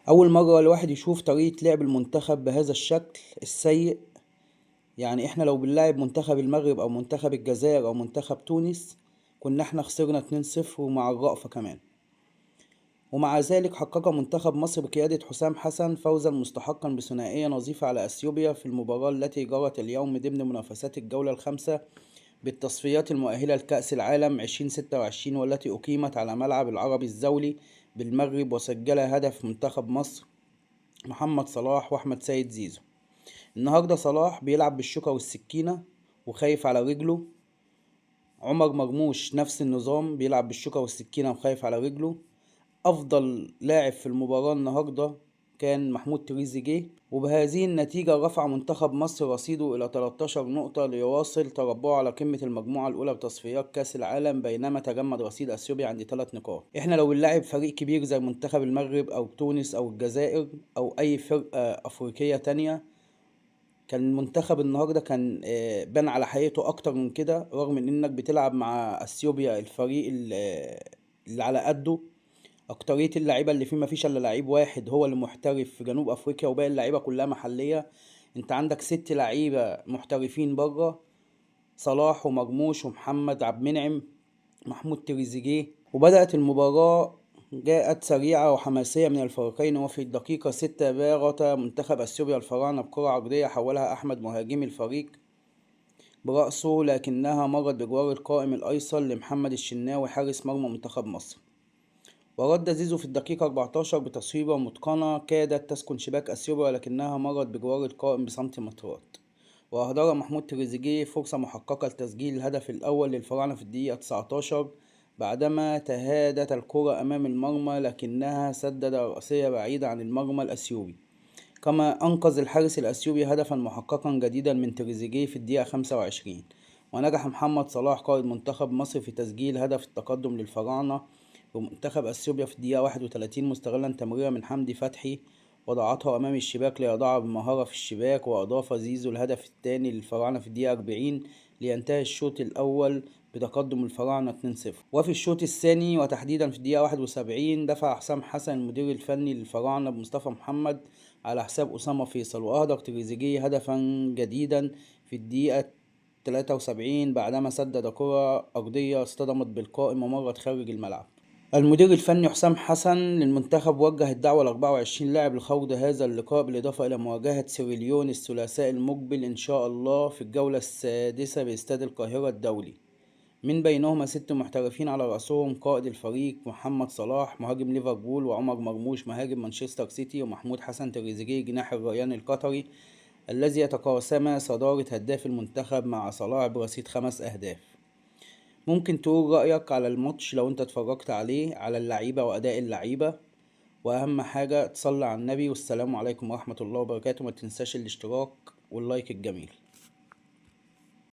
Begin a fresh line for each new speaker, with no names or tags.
أول مرة الواحد يشوف طريقة لعب المنتخب بهذا الشكل السيء. يعني احنا لو بنلعب منتخب المغرب أو منتخب الجزائر أو منتخب تونس كنا احنا خسرنا 2-0 ومع الرأفة كمان. ومع ذلك حقق منتخب مصر بقيادة حسام حسن فوزا مستحقا بثنائية نظيفة على أثيوبيا في المباراة التي جرت اليوم ضمن منافسات الجولة الخامسة بالتصفيات المؤهلة لكأس العالم 2026 والتي أقيمت على ملعب العربي الزولي بالمغرب، وسجل هدف منتخب مصر محمد صلاح وأحمد سيد زيزو. النهاردة صلاح بيلعب بالشوكة والسكينة وخايف على رجله. عمر مرموش نفس النظام، بيلعب بالشوكة والسكينة وخايف على رجله. أفضل لاعب في المباراة النهاردة كان محمود تريزيجيه، وبهذه النتيجة رفع منتخب مصر رصيده إلى 13 نقطة ليواصل تربعه على قمة المجموعة الأولى بتصفيات كأس العالم، بينما تجمد رصيد أثيوبيا عند 3 نقاط. إحنا لو بنلاعب فريق كبير زي منتخب المغرب أو تونس أو الجزائر أو أي فرقة أفريقية تانية، كان المنتخب النهاردة كان بان على حقيقته أكتر من كده، رغم إنك بتلعب مع أثيوبيا الفريق اللي على قده. أكترية اللعيبة اللي فيه مفيش إلا لعيب واحد هو اللي محترف في جنوب أفريقيا، وباقي اللعيبة كلها محلية. أنت عندك 6 لعيبة محترفين بره: صلاح ومرموش ومحمد عبد المنعم محمود تريزيجيه. وبدأت المباراة جاءت سريعة وحماسية من الفريقين، وفي الدقيقة 6 باغت منتخب أثيوبيا الفراعنة بكرة عرضية حولها أحمد مهاجم الفريق برأسه، لكنها مرت بجوار القائم الأيسر لمحمد الشناوي حارس مرمى منتخب مصر. ورد زيزو في الدقيقة 14 بتصويبة متقنة كادت تسكن شباك أثيوبيا، ولكنها مرت بجوار القائم بسنتيمترات. وأهدر محمود تريزيجيه فرصة محققة لتسجيل الهدف الأول للفراعنة في الدقيقة 19 بعدما تهادت الكرة أمام المرمى، لكنها سدد رأسية بعيدة عن المرمى الأثيوبي. كما أنقذ الحارس الأثيوبي هدفا محققا جديدا من تريزيجيه في الدقيقة 25. ونجح محمد صلاح قائد منتخب مصر في تسجيل هدف التقدم للفراعنة ومنتخب أثيوبيا في الدقيقة 31 مستغلا تمريرة من حمدي فتحي وضعتها أمام الشباك ليضعها بمهارة في الشباك. وأضاف زيزو الهدف الثاني للفراعنة في الدقيقة 40 لينتهي الشوط الأول بتقدم الفراعنة 2-0. وفي الشوط الثاني وتحديدا في الدقيقة 71 دفع حسام حسن المدير الفني للفراعنة بمصطفى محمد على حساب أسامة فيصل، وأهدر تريزيجيه هدفا جديدا في الدقيقة 73 بعدما سدد كرة أرضية اصطدمت بالقائم ومرت خارج الملعب. المدير الفني حسام حسن للمنتخب وجه الدعوة ل 24 لاعب لخوض هذا اللقاء، بالإضافة إلى مواجهة سيراليون الثلاثاء المقبل إن شاء الله في الجولة السادسة باستاد القاهرة الدولي، من بينهما 6 محترفين على رأسهم قائد الفريق محمد صلاح مهاجم ليفربول، وعمر مرموش مهاجم مانشستر سيتي، ومحمود حسن تريزيجيه جناح الريان القطري الذي يتقاسم صدارة هداف المنتخب مع صلاح برصيد 5 أهداف. ممكن تقول رأيك على الماتش لو انت اتفرجت عليه، على اللعيبة وأداء اللعيبة، وأهم حاجة تصلي على النبي، والسلام عليكم ورحمة الله وبركاته. ما تنساش الاشتراك واللايك الجميل.